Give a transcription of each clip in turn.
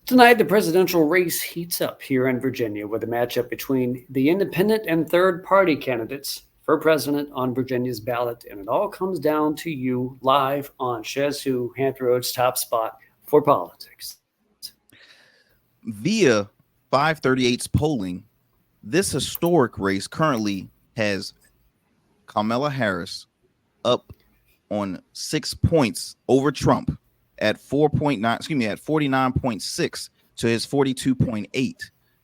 Tonight, the presidential race heats up here in Virginia with a matchup between the independent and third party candidates for president on Virginia's ballot. And it all comes down to you live on SchezzWho, Hampton Road's top spot for politics. Via 538's polling, this historic race currently has Kamala Harris up on 6 points over Trump at 49.6 to his 42.8.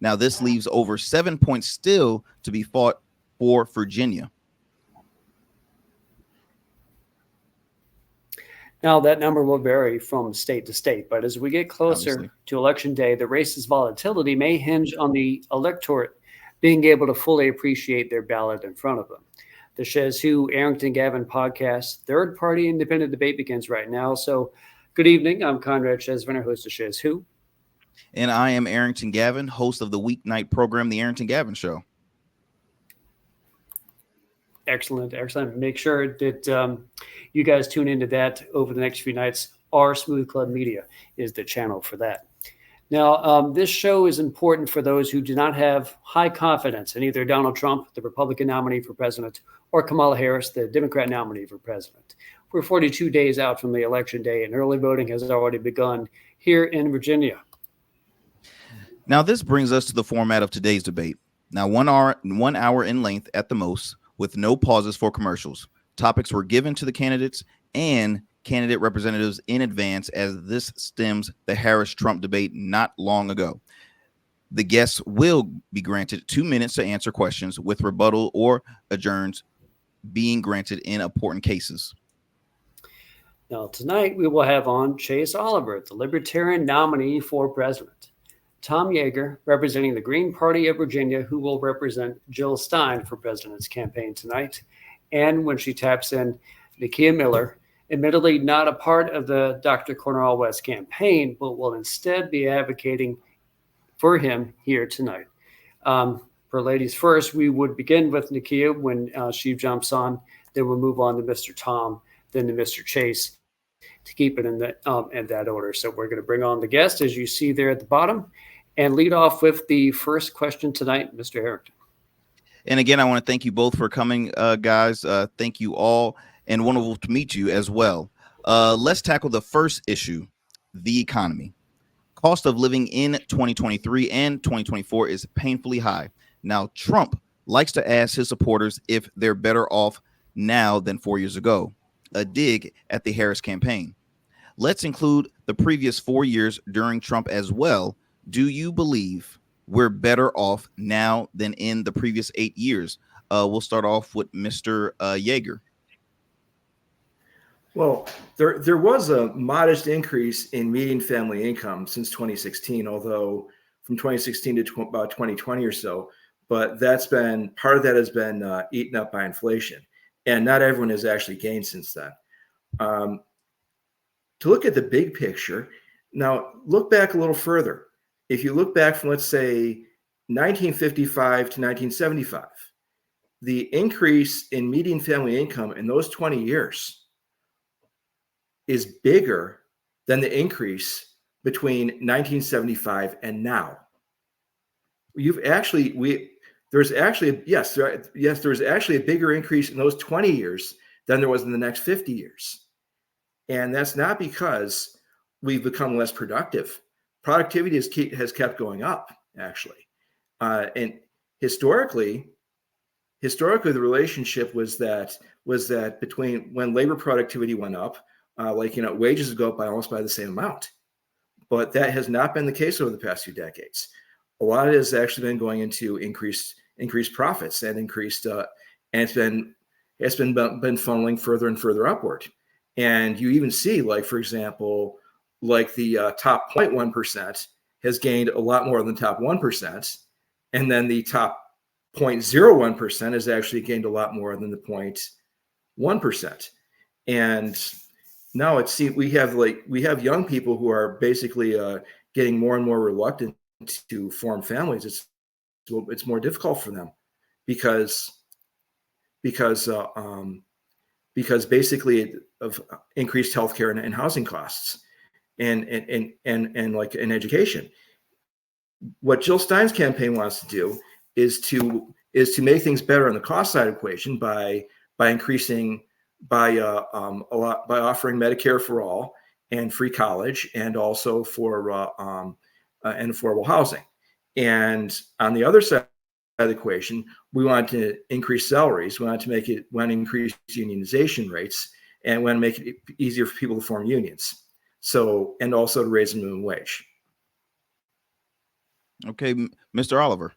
Now this leaves over 7 points still to be fought for Virginia. Now that number will vary from state to state, but as we get closer to election day, the race's volatility may hinge on the electorate being able to fully appreciate their ballot in front of them. The SchezzWho Arrington Gavin podcast, third party independent debate begins right now. So good evening. I'm Conrad Schesventer, host of SchezzWho. And I am Arrington Gavin, host of the weeknight program, The Arrington Gavin Show. Excellent. Make sure that you guys tune into that over the next few nights. Our Smooth Club Media is the channel for that. Now, this show is important for those who do not have high confidence in either Donald Trump, the Republican nominee for president, or Kamala Harris, the Democrat nominee for president. We're 42 days out from the election day, and early voting has already begun here in Virginia. Now, this brings us to the format of today's debate. Now, 1 hour in length at the most, with no pauses for commercials. Topics were given to the candidates and candidate representatives in advance, as this stems the Harris-Trump debate not long ago. The guests will be granted 2 minutes to answer questions, with rebuttal or adjourns being granted in important cases. Now, tonight we will have on Chase Oliver, the Libertarian nominee for president. Tom Yager, representing the Green Party of Virginia, who will represent Jill Stein for president's campaign tonight. And when she taps in, Nakia Miller, admittedly not a part of the Dr. Cornel West campaign, but will instead be advocating for him here tonight. For ladies first, we would begin with Nakia when she jumps on. Then we'll move on to Mr. Tom, then to Mr. Chase, to keep it in that order. So we're going to bring on the guest, as you see there at the bottom, and lead off with the first question tonight, Mr. Harrington. And again, I want to thank you both for coming, guys. Thank you all, and wonderful to meet you as well. Let's tackle the first issue, the economy. Cost of living in 2023 and 2024 is painfully high. Now, Trump likes to ask his supporters if they're better off now than 4 years ago, a dig at the Harris campaign. Let's include the previous 4 years during Trump as well. Do you believe we're better off now than in the previous 8 years? We'll start off with Mr. Yager. Well, there was a modest increase in median family income since 2016, although from 2016 to about 2020 or so. But part of that has been eaten up by inflation, and not everyone has actually gained since then. To look at the big picture, now look back a little further. If you look back from, let's say, 1955 to 1975, the increase in median family income in those 20 years is bigger than the increase between 1975 and now. There's actually a bigger increase in those 20 years than there was in the next 50 years. And that's not because we've become less productive. Productivity has kept going up, actually. And historically, the relationship was that between when labor productivity went up, wages would go up almost by the same amount. But that has not been the case over the past few decades. A lot of it has actually been going into increased profits and increased, and it's been funneling further and further upward. And you even see, for example, the top 0.1% has gained a lot more than the top 1%. And then the top 0.01% has actually gained a lot more than the 0.1%. And now we have young people who are basically getting more and more reluctant to form families. It's more difficult for them because basically of increased healthcare and housing costs. and like in education. What Jill Stein's campaign wants to do is to make things better on the cost side equation by increasing by offering Medicare for all and free college, and also for and affordable housing. And on the other side of the equation, we want to increase salaries. We want to increase unionization rates, and we want to make it easier for people to form unions. So, and also to raise the minimum wage. Okay, Mr. Oliver.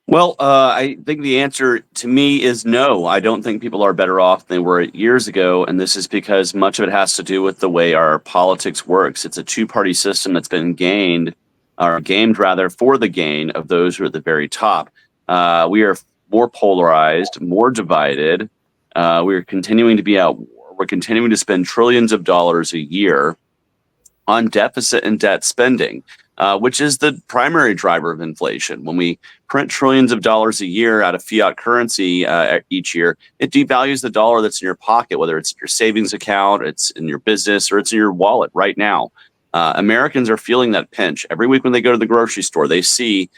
Well, I think the answer to me is no. I don't think people are better off than they were years ago, and this is because much of it has to do with the way our politics works. It's a two-party system that's been gamed rather for the gain of those who are at the very top. We are more polarized, more divided. We are continuing to be at war. We're continuing to spend trillions of dollars a year on deficit and debt spending, which is the primary driver of inflation. When we print trillions of dollars a year out of fiat currency each year, it devalues the dollar that's in your pocket, whether it's your savings account, it's in your business, or it's in your wallet right now. Americans are feeling that pinch. Every week when they go to the grocery store, they see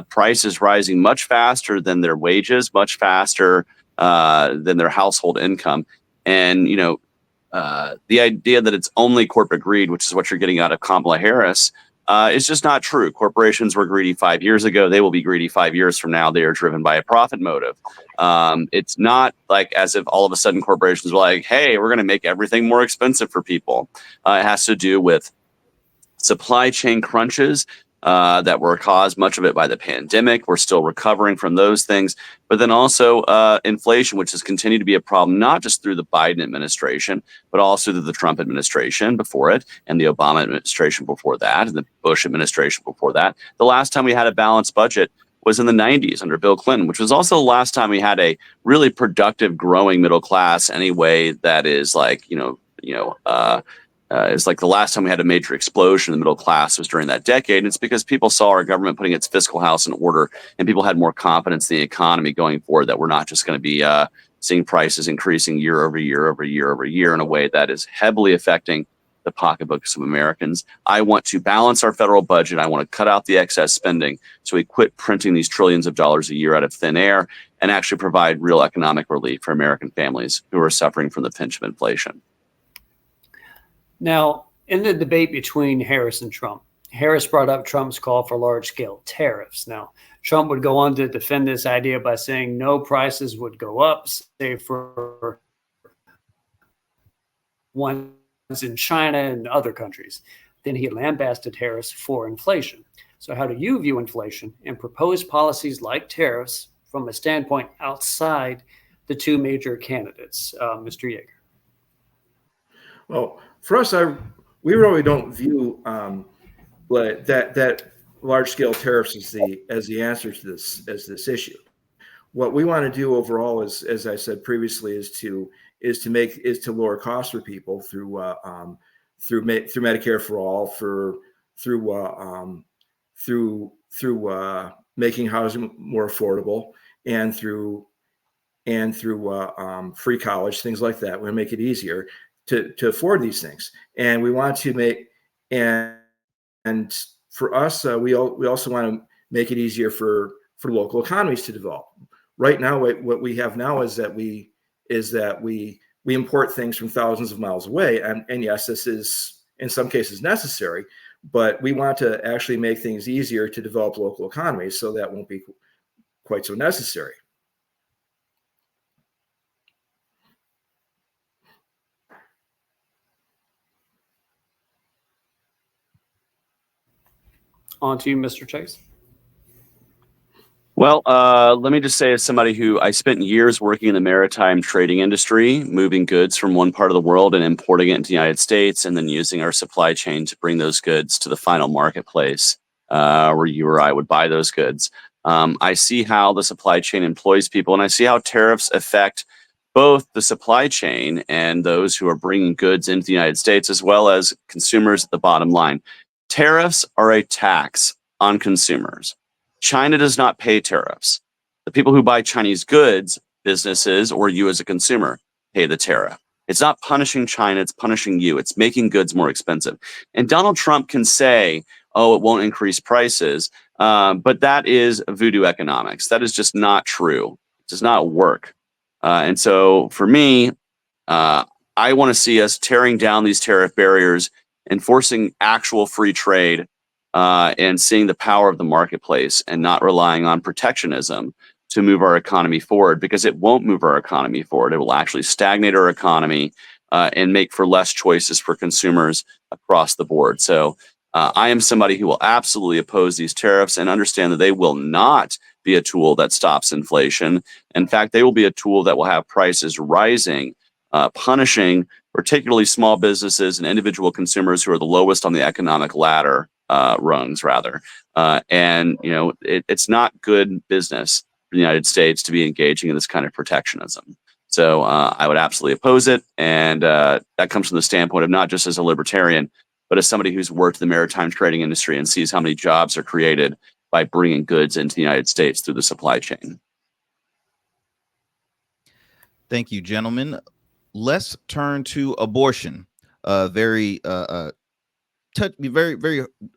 prices rising much faster than their wages, much faster than their household income. And, the idea that it's only corporate greed, which is what you're getting out of Kamala Harris, is just not true. Corporations were greedy 5 years ago. They will be greedy 5 years from now. They are driven by a profit motive. It's not like as if all of a sudden corporations were like, hey, we're going to make everything more expensive for people. It has to do with supply chain crunches that were caused, much of it by the pandemic. We're still recovering from those things. But then also inflation, which has continued to be a problem, not just through the Biden administration, but also through the Trump administration before it, and the Obama administration before that, and the Bush administration before that. The last time we had a balanced budget was in the 90s under Bill Clinton, which was also the last time we had a really productive, growing middle class anyway. That is like, it's like the last time we had a major explosion in the middle class was during that decade. And it's because people saw our government putting its fiscal house in order, and people had more confidence in the economy going forward, that we're not just going to be seeing prices increasing year over year over year over year in a way that is heavily affecting the pocketbooks of Americans. I want to balance our federal budget. I want to cut out the excess spending so we quit printing these trillions of dollars a year out of thin air and actually provide real economic relief for American families who are suffering from the pinch of inflation. Now, in the debate between Harris and Trump, Harris brought up Trump's call for large-scale tariffs. Now, Trump would go on to defend this idea by saying no prices would go up, say for ones in China and other countries. Then he lambasted Harris for inflation. So how do you view inflation and proposed policies like tariffs from a standpoint outside the two major candidates, Mr. Yager? Well, for us, we really don't view that large-scale tariffs as the answer to this issue. What we want to do overall is, as I said previously, is to lower costs for people through Medicare for all, through making housing more affordable, and through free college, things like that. We make it easier to afford these things, and we want to make and for us, we also want to make it easier for local economies to develop. Right now, what we have now is that we import things from thousands of miles away, and yes, this is in some cases necessary, but we want to actually make things easier to develop local economies, so that won't be quite so necessary. On to you, Mr. Chase. Well, let me just say, as somebody who I spent years working in the maritime trading industry, moving goods from one part of the world and importing it into the United States, and then using our supply chain to bring those goods to the final marketplace where you or I would buy those goods. I see how the supply chain employs people, and I see how tariffs affect both the supply chain and those who are bringing goods into the United States, as well as consumers at the bottom line. Tariffs are a tax on consumers. China does not pay tariffs. The people who buy Chinese goods, businesses, or you as a consumer, pay the tariff. It's not punishing China, it's punishing you. It's making goods more expensive. And Donald Trump can say, oh, it won't increase prices, but that is voodoo economics. That is just not true. It does not work. And so for me, I want to see us tearing down these tariff barriers, enforcing actual free trade, and seeing the power of the marketplace and not relying on protectionism to move our economy forward, because it won't move our economy forward. It will actually stagnate our economy and make for less choices for consumers across the board. So I am somebody who will absolutely oppose these tariffs and understand that they will not be a tool that stops inflation. In fact, they will be a tool that will have prices rising, punishing particularly small businesses and individual consumers who are the lowest on the economic ladder rungs, rather. And, you know, it's not good business for the United States to be engaging in this kind of protectionism. So I would absolutely oppose it. And that comes from the standpoint of not just as a libertarian, but as somebody who's worked in the maritime trading industry and sees how many jobs are created by bringing goods into the United States through the supply chain. Thank you, gentlemen. Let's turn to abortion. Very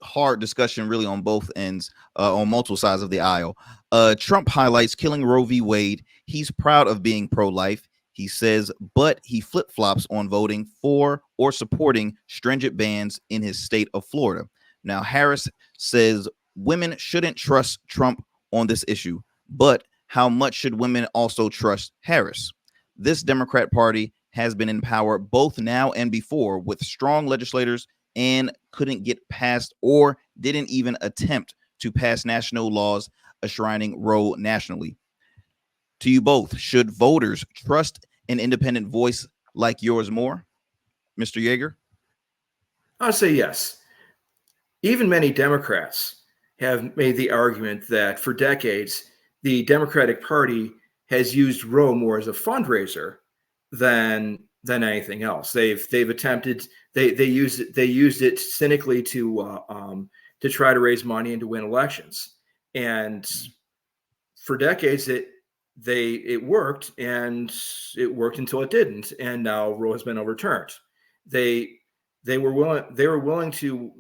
hard discussion, really, on both ends, on multiple sides of the aisle. Trump highlights killing Roe v. Wade. He's proud of being pro-life, he says, but he flip-flops on voting for or supporting stringent bans in his state of Florida. Now, Harris says women shouldn't trust Trump on this issue, but how much should women also trust Harris? This Democrat Party has been in power both now and before with strong legislators and couldn't get past or didn't even attempt to pass national laws enshrining Roe nationally. To you both, should voters trust an independent voice like yours more? Mr. Yager? I'll say yes. Even many Democrats have made the argument that for decades, the Democratic Party has used Roe more as a fundraiser than anything else. They've attempted, they used it cynically to try to raise money and to win elections. And for decades it worked, and it worked until it didn't. And now Roe has been overturned. They were willing to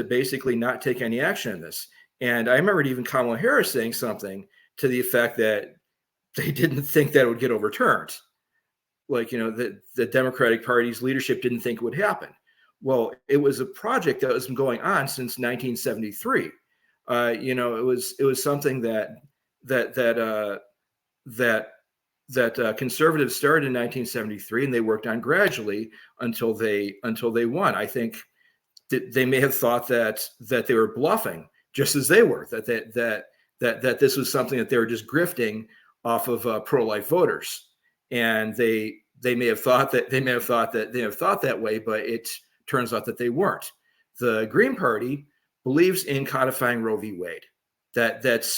basically not take any action in this. And I remember even Kamala Harris saying something to the effect that they didn't think that it would get overturned. Like, you know, the Democratic Party's leadership didn't think it would happen. Well, it was a project that has been going on since 1973. You know, it was something that conservatives started in 1973, and they worked on gradually until they won. I think that they may have thought that they were bluffing, just as they were, that this was something that they were just grifting off of pro-life voters. And they may have thought that way, but it turns out that they weren't. The Green Party believes in codifying Roe v. Wade.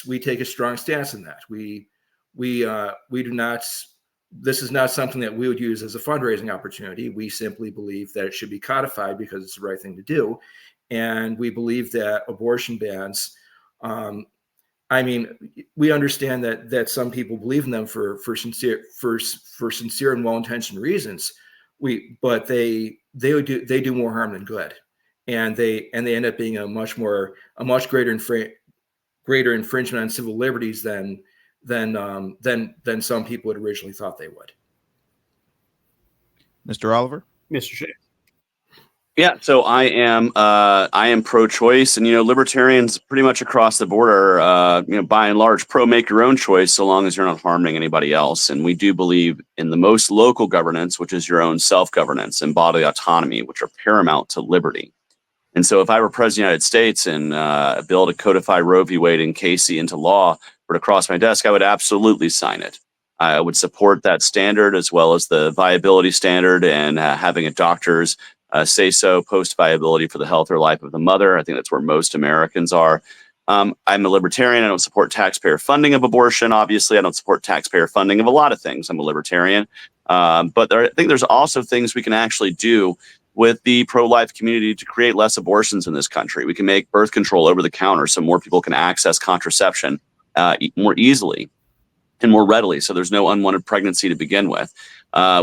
We take a strong stance in that. We do not. This is not something that we would use as a fundraising opportunity. We simply believe that it should be codified because it's the right thing to do, and we believe that abortion bans. I mean, we understand that some people believe in them for sincere and well-intentioned reasons. But they do more harm than good, and they end up being a much greater infringement on civil liberties than some people had originally thought they would. Mr. Oliver? Mr. Shea. Yeah, so I am pro-choice, and libertarians pretty much across the board are by and large pro make your own choice, so long as you're not harming anybody else. And we do believe in the most local governance, which is your own self-governance and bodily autonomy, which are paramount to liberty. And so if I were president of the United States and a bill to codify Roe v. Wade and Casey into law were to cross my desk, I would absolutely sign it. I would support that standard as well as the viability standard and having a doctor's say so post viability for the health or life of the mother. I think that's where most Americans are. I'm a libertarian. I don't support taxpayer funding of abortion. Obviously, I don't support taxpayer funding of a lot of things. I'm a libertarian. But I think there's also things we can actually do with the pro-life community to create less abortions in this country. We can make birth control over the counter so more people can access contraception more easily and more readily, so there's no unwanted pregnancy to begin with.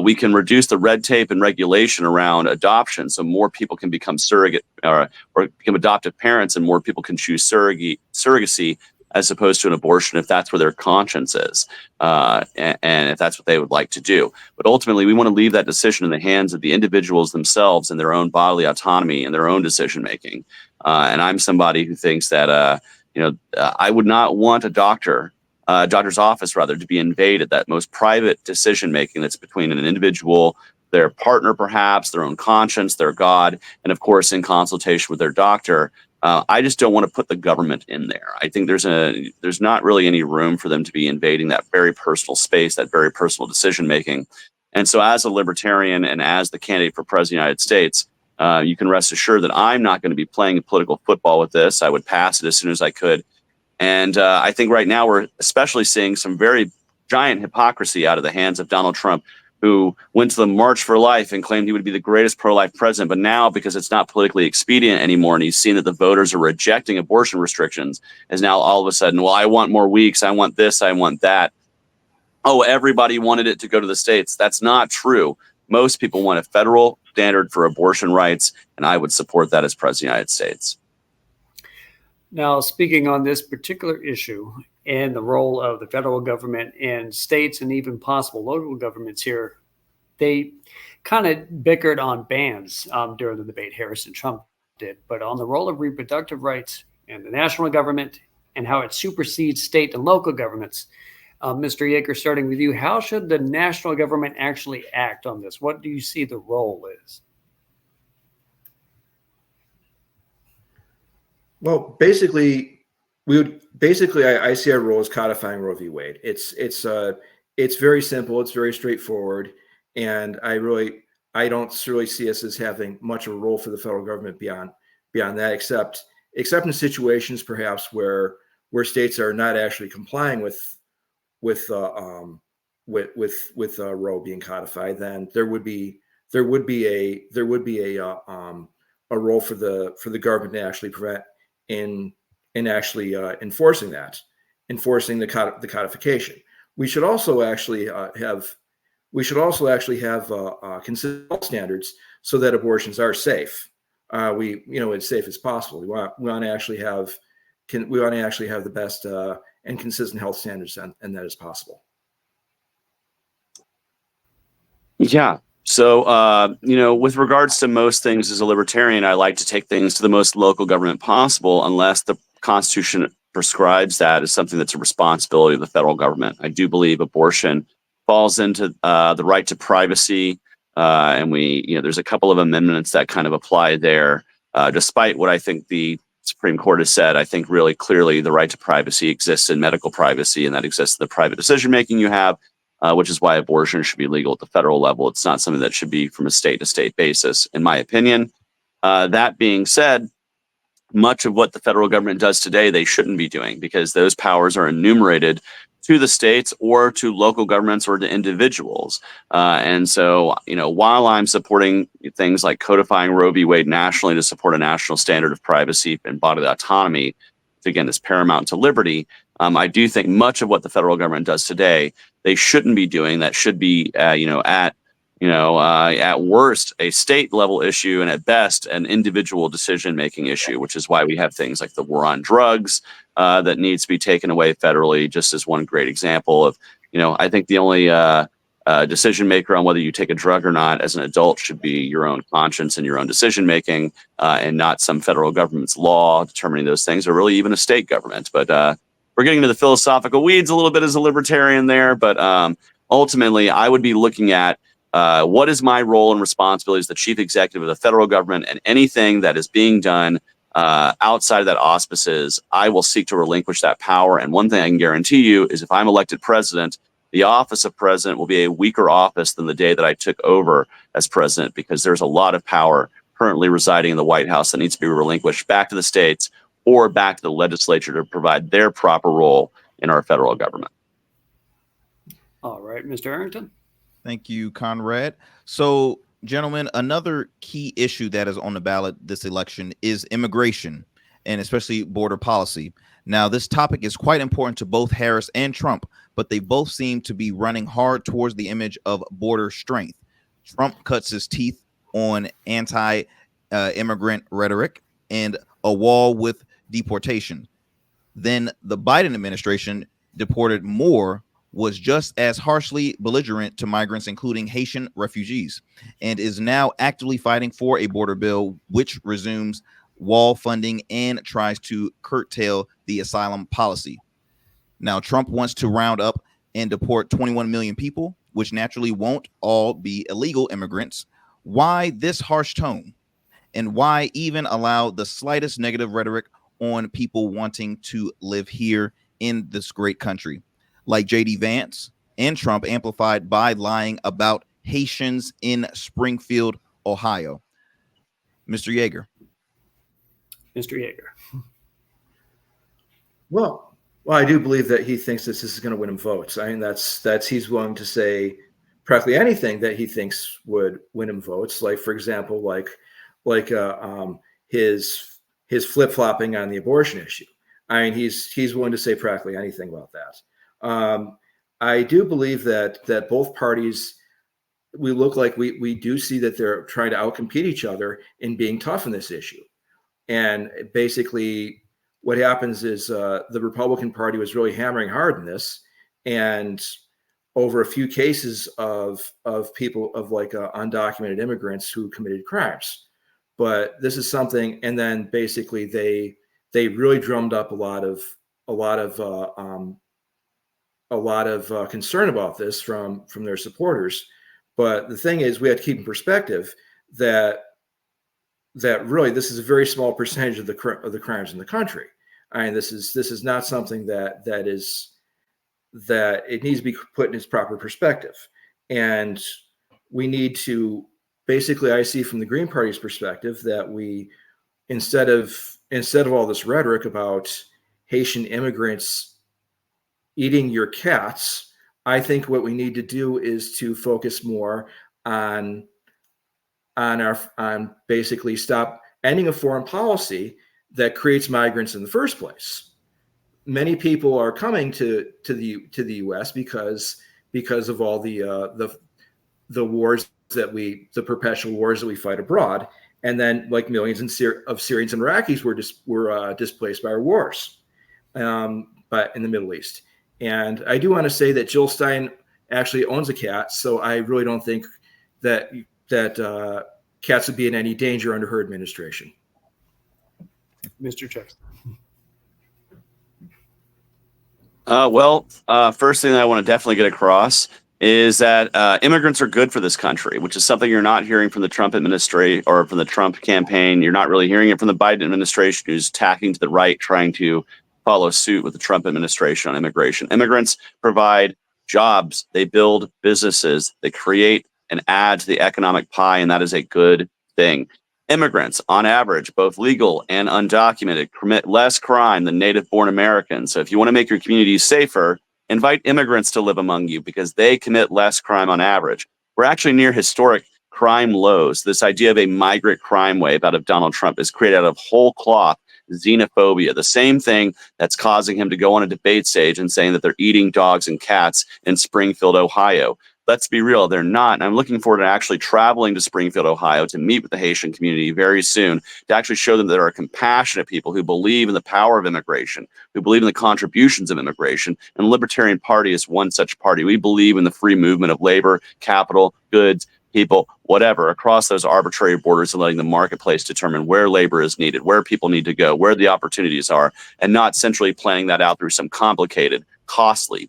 We can reduce the red tape and regulation around adoption, so more people can become surrogate or become adoptive parents, and more people can choose surrogacy as opposed to an abortion if that's where their conscience is, and if that's what they would like to do. But ultimately, we want to leave that decision in the hands of the individuals themselves and their own bodily autonomy and their own decision making. And I'm somebody who thinks that I would not want a doctor's office rather to be invaded. That most private decision making that's between an individual, their partner, perhaps their own conscience, their God, and of course in consultation with their doctor. I just don't want to put the government in there. I think there's not really any room for them to be invading that very personal space, that very personal decision making. And so, as a libertarian and as the candidate for president of the United States, you can rest assured that I'm not going to be playing political football with this. I would pass it as soon as I could. And I think right now we're especially seeing some very giant hypocrisy out of the hands of Donald Trump, who went to the March for Life and claimed he would be the greatest pro-life president. But now, because it's not politically expedient anymore, and he's seen that the voters are rejecting abortion restrictions, is now all of a sudden, well, I want more weeks, I want this, I want that. Oh, everybody wanted it to go to the states. That's not true. Most people want a federal standard for abortion rights, and I would support that as president of the United States. Now, speaking on this particular issue and the role of the federal government and states and even possible local governments here, they kind of bickered on bans during the debate. Harris and Trump did, but on the role of reproductive rights and the national government and how it supersedes state and local governments. Mr. Yager, starting with you, how should the national government actually act on this? What do you see the role is? Well, basically, I see our role as codifying Roe v. Wade. It's very simple. It's very straightforward, and I don't really see us as having much of a role for the federal government beyond that, except in situations perhaps where states are not actually complying with Roe being codified. Then there would be a role for the government to actually prevent in actually enforcing the codification. We should also actually have consistent health standards so that abortions are safe. As safe as possible. We want to actually have the best and consistent health standards, and that is possible. Yeah. So, with regards to most things as a libertarian, I like to take things to the most local government possible, unless the Constitution prescribes that as something that's a responsibility of the federal government. I do believe abortion falls into the right to privacy. And there's a couple of amendments that kind of apply there, despite what I think the Supreme Court has said. I think really clearly the right to privacy exists in medical privacy, and that exists in the private decision-making you have. Which is why abortion should be legal at the federal level. It's not something that should be from a state-to-state basis, in my opinion. That being said, much of what the federal government does today, they shouldn't be doing, because those powers are enumerated to the states or to local governments or to individuals. And so, while I'm supporting things like codifying Roe v. Wade nationally to support a national standard of privacy and bodily autonomy, which again is paramount to liberty, I do think much of what the federal government does today, they shouldn't be doing. That should be, at worst, a state level issue, and at best, an individual decision making issue, which is why we have things like the war on drugs that needs to be taken away federally, just as one great example of, I think the only decision maker on whether you take a drug or not as an adult should be your own conscience and your own decision making, and not some federal government's law determining those things, or really even a state government. But we're getting into the philosophical weeds a little bit as a libertarian there, but ultimately I would be looking at what is my role and responsibility as the chief executive of the federal government, and anything that is being done outside of that auspices, I will seek to relinquish that power. And one thing I can guarantee you is, if I'm elected president, the office of president will be a weaker office than the day that I took over as president, because there's a lot of power currently residing in the White House that needs to be relinquished back to the states or back to the legislature to provide their proper role in our federal government. All right, Mr. Arrington. Thank you, Conrad. So, gentlemen, another key issue that is on the ballot this election is immigration, and especially border policy. Now, this topic is quite important to both Harris and Trump, but they both seem to be running hard towards the image of border strength. Trump cuts his teeth on anti-immigrant rhetoric and a wall with deportation. Then the Biden administration deported more, was just as harshly belligerent to migrants, including Haitian refugees, and is now actively fighting for a border bill which resumes wall funding and tries to curtail the asylum policy. Now, Trump wants to round up and deport 21 million people, which naturally won't all be illegal immigrants. Why this harsh tone? And why even allow the slightest negative rhetoric on people wanting to live here in this great country? Like J.D. Vance and Trump amplified by lying about Haitians in Springfield, Ohio. Mr. Yager. Mr. Yager. Well, I do believe that he thinks this is going to win him votes. I mean, that's he's willing to say practically anything that he thinks would win him votes. Like, for example, his flip-flopping on the abortion issue. I mean, he's willing to say practically anything about that. I do believe that both parties, we look like we do see that they're trying to outcompete each other in being tough in this issue. And basically, what happens is the Republican Party was really hammering hard in this, and over a few cases of people of undocumented immigrants who committed crimes. But this is something, and then basically they really drummed up a lot of concern about this from their supporters. But the thing is, we have to keep in perspective that really this is a very small percentage of the crimes in the country. I mean, this is not something that it needs to be put in its proper perspective. And we need to basically, I see from the Green Party's perspective that we, instead of all this rhetoric about Haitian immigrants eating your cats, I think what we need to do is to focus more on basically stop ending a foreign policy that creates migrants in the first place. Many people are coming to the U.S. because of all the wars the perpetual wars that we fight abroad, and then like millions of Syrians and Iraqis were displaced by our wars, but in the Middle East. And I do want to say that Jill Stein actually owns a cat, so I really don't think that cats would be in any danger under her administration. Mr. Check. First thing that I want to definitely get across is that immigrants are good for this country, which is something you're not hearing from the Trump administration or from the Trump campaign. You're not really hearing it from the Biden administration, who's tacking to the right, trying to follow suit with the Trump administration on immigration. Immigrants provide jobs, they build businesses, they create and add to the economic pie, and that is a good thing. Immigrants, on average, both legal and undocumented, commit less crime than native-born Americans. So if you want to make your communities safer, invite immigrants to live among you because they commit less crime on average. We're actually near historic crime lows. This idea of a migrant crime wave out of Donald Trump is created out of whole cloth xenophobia, the same thing that's causing him to go on a debate stage and saying that they're eating dogs and cats in Springfield, Ohio. Let's be real, they're not. And I'm looking forward to actually traveling to Springfield, Ohio to meet with the Haitian community very soon to actually show them that there are compassionate people who believe in the power of immigration, who believe in the contributions of immigration. And the Libertarian Party is one such party. We believe in the free movement of labor, capital, goods, people, whatever, across those arbitrary borders and letting the marketplace determine where labor is needed, where people need to go, where the opportunities are, and not centrally planning that out through some complicated, costly,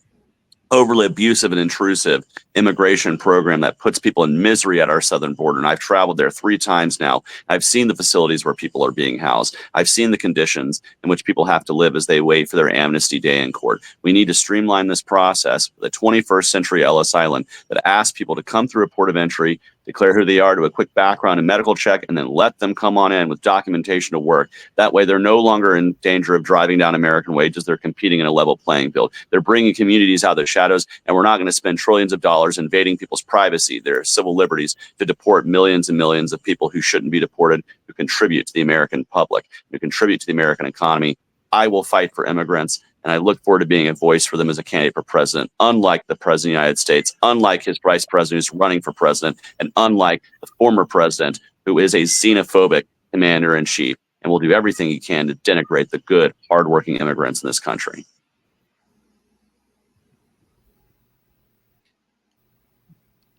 overly abusive and intrusive immigration program that puts people in misery at our southern border. And I've traveled there 3 times now. I've seen the facilities where people are being housed. I've seen the conditions in which people have to live as they wait for their amnesty day in court. We need to streamline this process with a 21st century Ellis Island that asks people to come through a port of entry, declare who they are, do a quick background and medical check, and then let them come on in with documentation to work. That way, they're no longer in danger of driving down American wages. They're competing in a level playing field. They're bringing communities out of the shadows, and we're not going to spend trillions of dollars invading people's privacy, their civil liberties, to deport millions and millions of people who shouldn't be deported, who contribute to the American public, who contribute to the American economy I will fight for immigrants, and I look forward to being a voice for them as a candidate for president, unlike the president of the United States, unlike his vice president who's running for president, and unlike the former president who is a xenophobic commander-in-chief and will do everything he can to denigrate the good, hardworking immigrants in this country.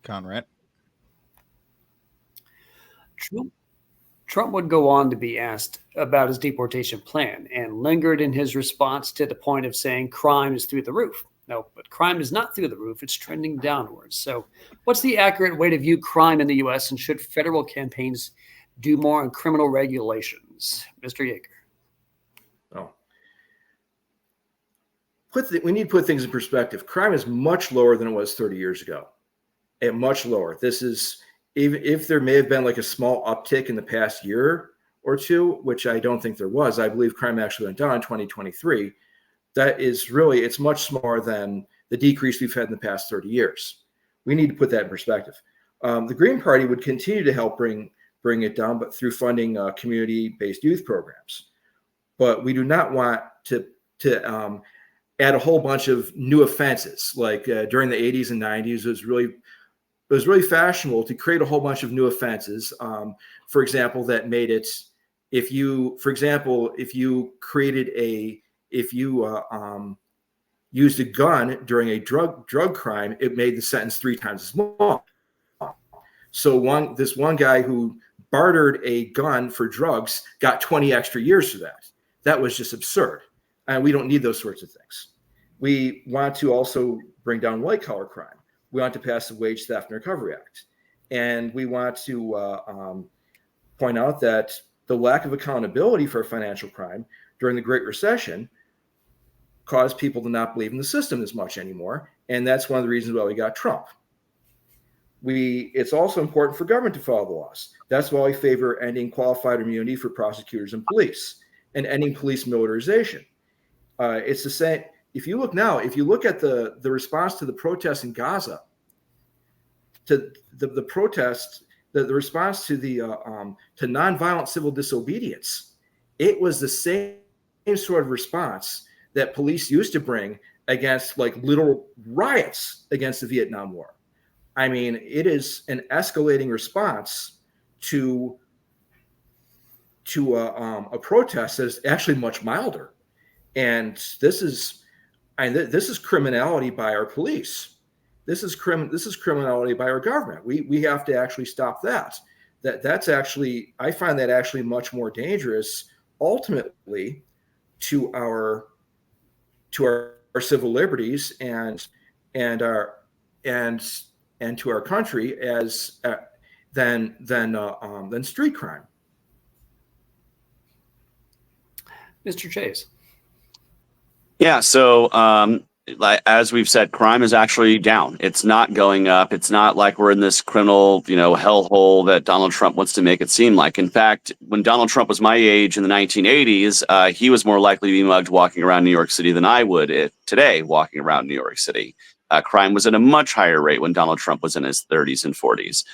Conrad. Trump would go on to be asked about his deportation plan and lingered in his response to the point of saying crime is through the roof. No, but crime is not through the roof. It's trending downwards. So what's the accurate way to view crime in the U.S. and should federal campaigns do more on criminal regulations? Mr. Yager. Oh. We need to put things in perspective. Crime is much lower than it was 30 years ago. And much lower. This is, even if there may have been like a small uptick in the past year or two, which I don't think there was. I believe crime actually went down in 2023. That is really, it's much smaller than the decrease we've had in the past 30 years. We need to put that in perspective. The Green Party would continue to help bring it down, but through funding community-based youth programs. But we do not want to add a whole bunch of new offenses. Like during the 80s and 90s, it was really fashionable to create a whole bunch of new offenses. For example, that made it, if you used a gun during a drug crime, it made the sentence 3 times as long. So this one guy who bartered a gun for drugs got 20 extra years for that. That was just absurd. And we don't need those sorts of things. We want to also bring down white collar crime. We want to pass the Wage Theft and Recovery Act. And we want to point out that the lack of accountability for financial crime during the Great Recession caused people to not believe in the system as much anymore. And that's one of the reasons why we got Trump. It's also important for government to follow the laws. That's why we favor ending qualified immunity for prosecutors and police and ending police militarization. It's the same. If you look at the response to the protests in Gaza, to the protests, the response to to nonviolent civil disobedience, it was the same sort of response that police used to bring against like literal riots against the Vietnam War. I mean, it is an escalating response to a protest that is actually much milder, and this is criminality by our police. This is criminality by our government. We have to actually stop that. That's actually, I find that actually much more dangerous ultimately to our civil liberties and to our country as than street crime. Mr. Chase. Yeah, so as we've said, crime is actually down. It's not going up. It's not like we're in this criminal, hellhole that Donald Trump wants to make it seem like. In fact, when Donald Trump was my age in the 1980s, he was more likely to be mugged walking around New York City than I would today walking around New York City. Crime was at a much higher rate when Donald Trump was in his 30s and 40s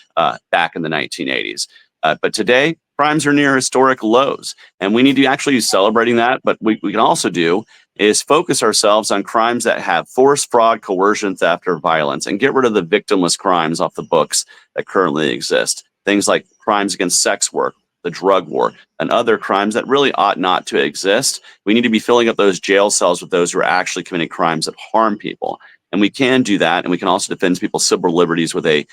back in the 1980s. But today, crimes are near historic lows, and we need to actually be celebrating that. But we can also do is focus ourselves on crimes that have force, fraud, coercion, theft, or violence, and get rid of the victimless crimes off the books that currently exist. Things like crimes against sex work, the drug war, and other crimes that really ought not to exist. We need to be filling up those jail cells with those who are actually committing crimes that harm people. And we can do that, and we can also defend people's civil liberties with a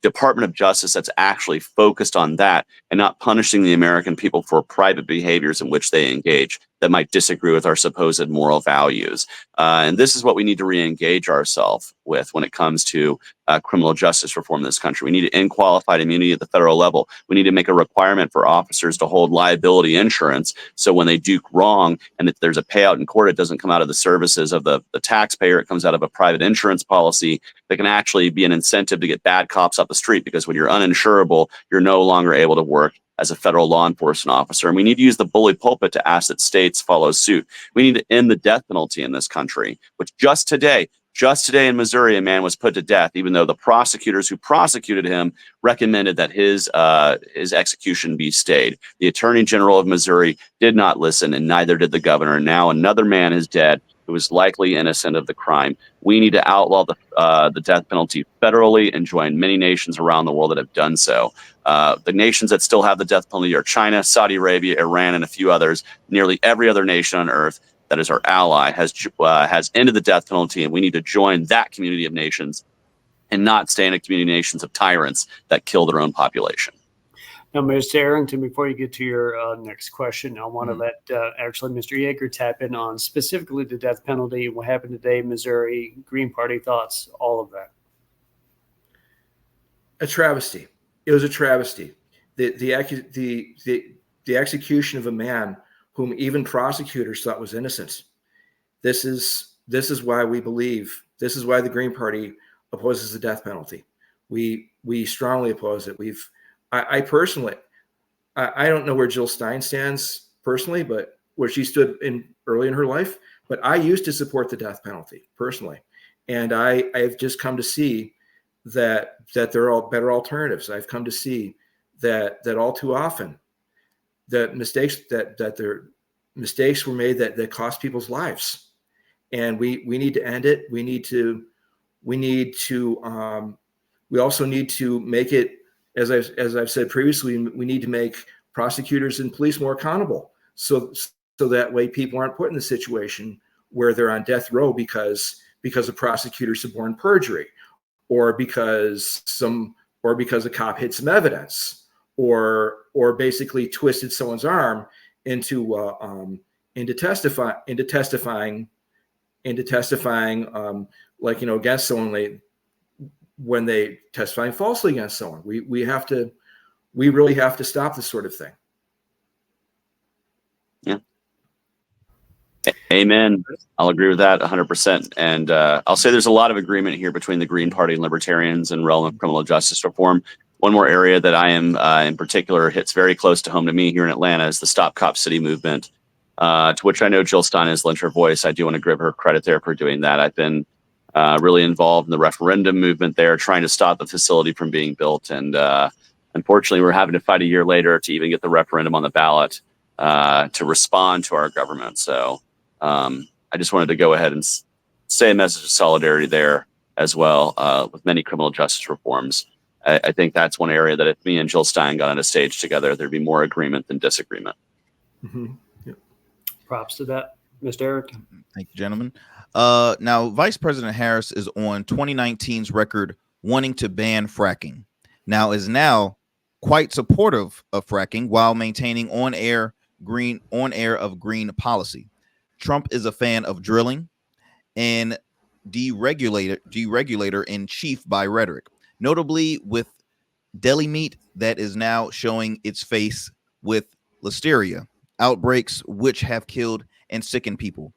Department of Justice that's actually focused on that and not punishing the American people for private behaviors in which they engage that might disagree with our supposed moral values. And this is what we need to re-engage ourselves with when it comes to criminal justice reform in this country. We need to end qualified immunity at the federal level. We need to make a requirement for officers to hold liability insurance. So when they do wrong and if there's a payout in court, it doesn't come out of the services of the taxpayer. It comes out of a private insurance policy that can actually be an incentive to get bad cops off the street, because when you're uninsurable, you're no longer able to work as a federal law enforcement officer. And we need to use the bully pulpit to ask that states follow suit. We need to end the death penalty in this country, which just today, Just today in Missouri, a man was put to death, even though the prosecutors who prosecuted him recommended that his execution be stayed. The Attorney General of Missouri did not listen, and neither did the governor. Now another man is dead who was likely innocent of the crime. We need to outlaw the death penalty federally and join many nations around the world that have done so. The nations that still have the death penalty are China, Saudi Arabia, Iran, and a few others. Nearly every other nation on earth that is our ally has ended the death penalty, and we need to join that community of nations and not stay in a community of nations of tyrants that kill their own population. Now, Mr. Arrington, before you get to your next question, I want to let actually Mr. Yager tap in on specifically the death penalty, what happened today, Missouri, Green Party thoughts, all of that. A travesty. It was a travesty. The execution of a man whom even prosecutors thought was innocent. This is why we believe. This is why the Green Party opposes the death penalty. We strongly oppose it. I personally, I don't know where Jill Stein stands personally, but where she stood early in her life. But I used to support the death penalty personally, and I've just come to see that there are better alternatives. I've come to see that all too often, that mistakes were made that cost people's lives, and we need to end it. We also need to make it, as I've said previously, we need to make prosecutors and police more accountable, so that way people aren't put in the situation where they're on death row because a prosecutor suborned perjury, or because a cop hid some evidence, or basically twisted someone's arm into testifying against someone when they testifying falsely against someone. We really have to stop this sort of thing. Yeah. Amen. I'll agree with that 100%. And I'll say there's a lot of agreement here between the Green Party and Libertarians in realm of criminal justice reform. One more area that I am in particular hits very close to home to me here in Atlanta is the Stop Cop City movement, to which I know Jill Stein has lent her voice. I do want to give her credit there for doing that. I've been really involved in the referendum movement there, trying to stop the facility from being built. And unfortunately, we're having to fight a year later to even get the referendum on the ballot to respond to our government. So I just wanted to go ahead and say a message of solidarity there as well with many criminal justice reforms. I think that's one area that if me and Jill Stein got on a stage together, there'd be more agreement than disagreement. Mm-hmm. Yeah. Props to that, Mr. Arrington. Thank you, gentlemen. Now, Vice President Harris is on 2019's record wanting to ban fracking. Now is quite supportive of fracking while maintaining on-air of green policy. Trump is a fan of drilling and deregulator in chief by rhetoric, notably with deli meat that is now showing its face with listeria outbreaks, which have killed and sickened people.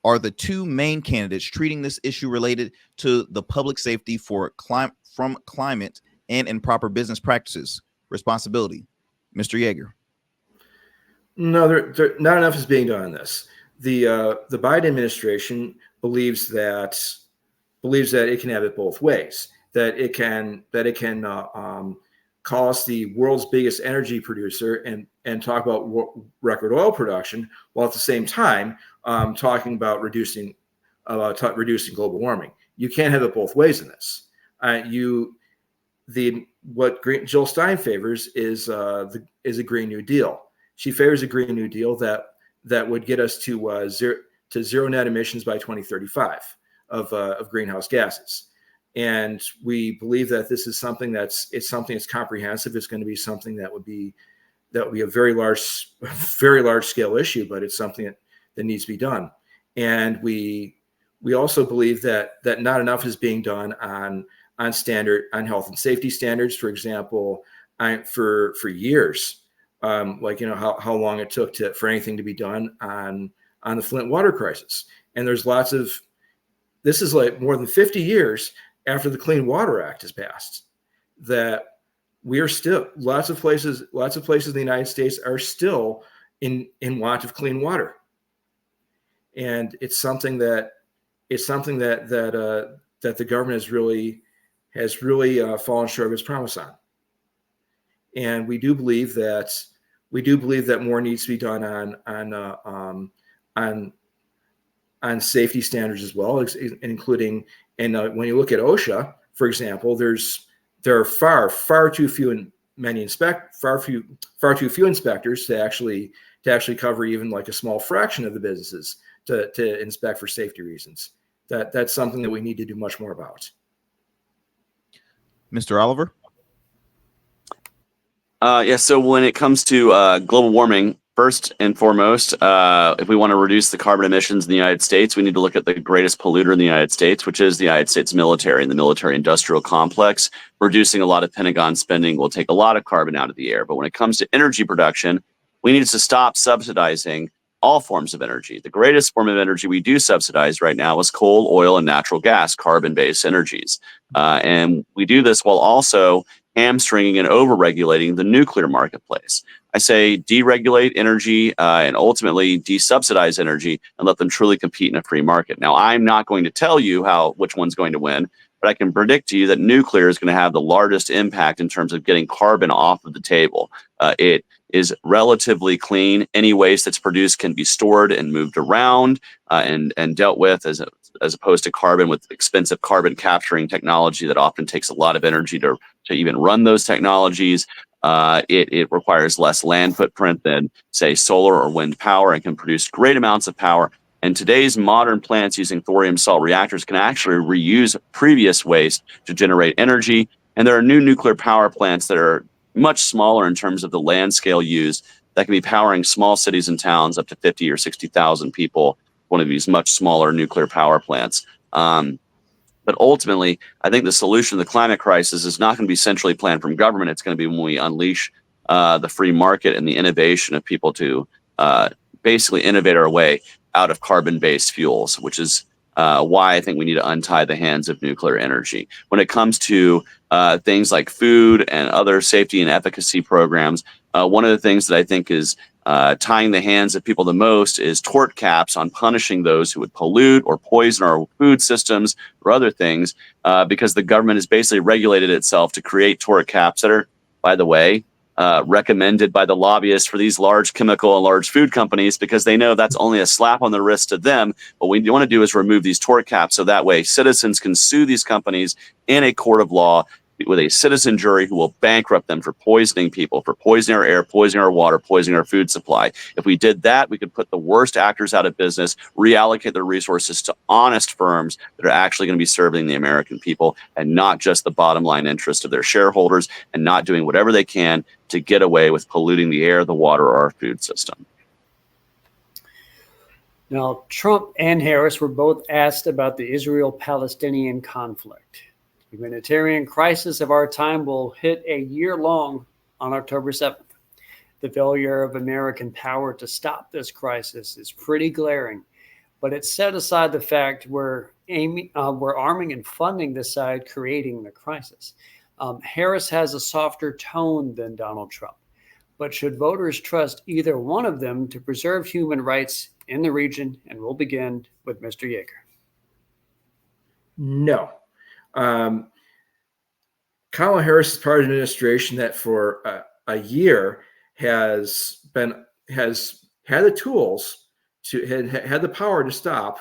Are the two main candidates treating this issue related to the public safety from climate and improper business practices responsibility? Mr. Yager. No, not enough is being done on this. The Biden administration believes that it can have it both ways. That it can cause the world's biggest energy producer and talk about record oil production, while at the same time talking about reducing global warming. You can't have it both ways in this. What Jill Stein favors is a Green New Deal. She favors a Green New Deal that would get us to zero net emissions by 2035 of greenhouse gases. And we believe that this is something that's comprehensive. It's going to be something that would be a very large scale issue, but it's something that needs to be done. And we also believe that not enough is being done on health and safety standards. For example, for years, how long it took for anything to be done on the Flint water crisis. And there's this is like more than 50 years after the Clean Water Act is passed, that we are still lots of places in the United States are still in want of clean water. And it's something that it's something that the government has really fallen short of its promise on. And we do believe that more needs to be done on safety standards as well, including, and when you look at OSHA, for example, there are far too few inspectors to actually cover even like a small fraction of the businesses to inspect for safety reasons. That's something that we need to do much more about. Mr. Oliver? So when it comes to global warming, first and foremost, if we want to reduce the carbon emissions in the United States, we need to look at the greatest polluter in the United States, which is the United States military and the military-industrial complex. Reducing a lot of Pentagon spending will take a lot of carbon out of the air. But when it comes to energy production, we need to stop subsidizing all forms of energy. The greatest form of energy we do subsidize right now is coal, oil, and natural gas, carbon-based energies. And we do this while also hamstringing and over-regulating the nuclear marketplace. I say deregulate energy and ultimately desubsidize energy and let them truly compete in a free market. Now, I'm not going to tell you which one's going to win, but I can predict to you that nuclear is going to have the largest impact in terms of getting carbon off of the table. It is relatively clean. Any waste that's produced can be stored and moved around and dealt with as opposed to carbon with expensive carbon capturing technology that often takes a lot of energy to even run those technologies. It requires less land footprint than, say, solar or wind power and can produce great amounts of power. And today's modern plants using thorium salt reactors can actually reuse previous waste to generate energy. And there are new nuclear power plants that are much smaller in terms of the land scale used that can be powering small cities and towns up to 50 or 60,000 people, one of these much smaller nuclear power plants. But ultimately, I think the solution to the climate crisis is not going to be centrally planned from government. It's going to be when we unleash the free market and the innovation of people to basically innovate our way out of carbon-based fuels, which is why I think we need to untie the hands of nuclear energy. When it comes to things like food and other safety and efficacy programs, one of the things that I think is tying the hands of people the most is tort caps on punishing those who would pollute or poison our food systems or other things, because the government has basically regulated itself to create tort caps that are, by the way, recommended by the lobbyists for these large chemical and large food companies, because they know that's only a slap on the wrist to them. What we want to do is remove these tort caps so that way citizens can sue these companies in a court of law with a citizen jury who will bankrupt them for poisoning people, for poisoning our air, poisoning our water, poisoning our food supply. If we did that, we could put the worst actors out of business, reallocate their resources to honest firms that are actually going to be serving the American people and not just the bottom line interest of their shareholders, and not doing whatever they can to get away with polluting the air, the water, or our food system. Now, Trump and Harris were both asked about the Israel-Palestinian conflict. The humanitarian crisis of our time will hit a year long on October 7th. The failure of American power to stop this crisis is pretty glaring, but it's set aside the fact we're arming and funding the side creating the crisis. Harris has a softer tone than Donald Trump, but should voters trust either one of them to preserve human rights in the region? And we'll begin with Mr. Yager. No. Kamala Harris is part of an administration that for a year has had the tools had the power to stop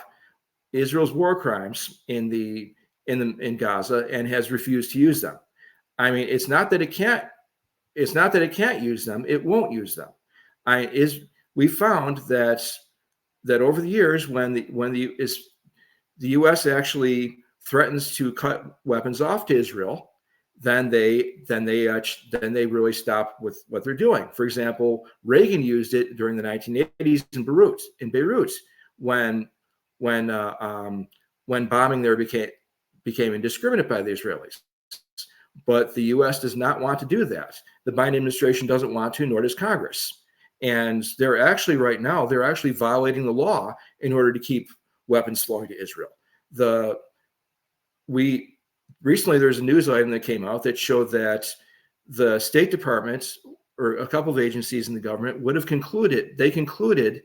Israel's war crimes in Gaza, and has refused to use them. I mean, it's not that it can't use them; it won't use them. We found that over the years, when the U.S. actually threatens to cut weapons off to Israel, then they really stop with what they're doing. For example, Reagan used it during the 1980s in Beirut, when bombing there became indiscriminate by the Israelis. But the U.S. does not want to do that. The Biden administration doesn't want to, nor does Congress. And they're actually violating the law in order to keep weapons flowing to Israel. Recently, there's a news item that came out that showed that the State Department, or a couple of agencies in the government, concluded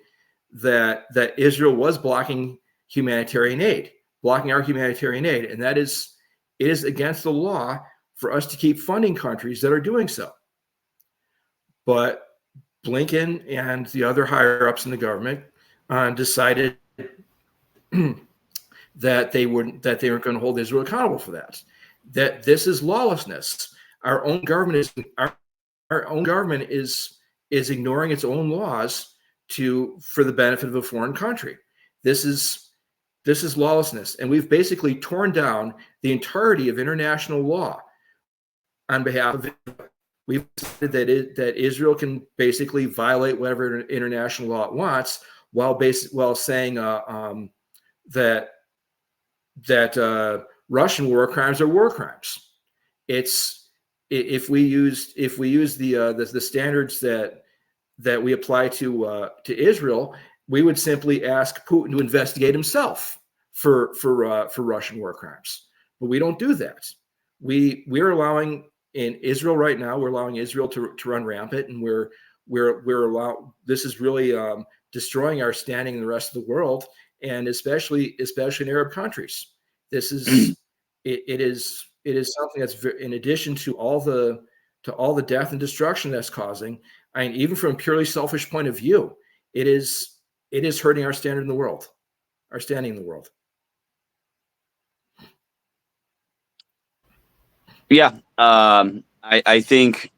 that Israel was blocking humanitarian aid, blocking our humanitarian aid. And it is against the law for us to keep funding countries that are doing so. But Blinken and the other higher ups in the government decided that they weren't going to hold Israel accountable for that. That this is lawlessness. Our own government is ignoring its own laws for the benefit of a foreign country. This is lawlessness, and we've basically torn down the entirety of international law on behalf of Israel. We've said that Israel can basically violate whatever international law it wants, while saying that Russian war crimes are war crimes. If we use the standards that we apply to Israel, we would simply ask Putin to investigate himself for Russian war crimes. But we don't do that. We're allowing in Israel right now. We're allowing Israel to run rampant, and this is really destroying our standing in the rest of the world, and especially in Arab countries. This is it is something that's in addition to all the death and destruction that's causing. I mean, even from a purely selfish point of view, it is hurting our standing in the world. Yeah, I think,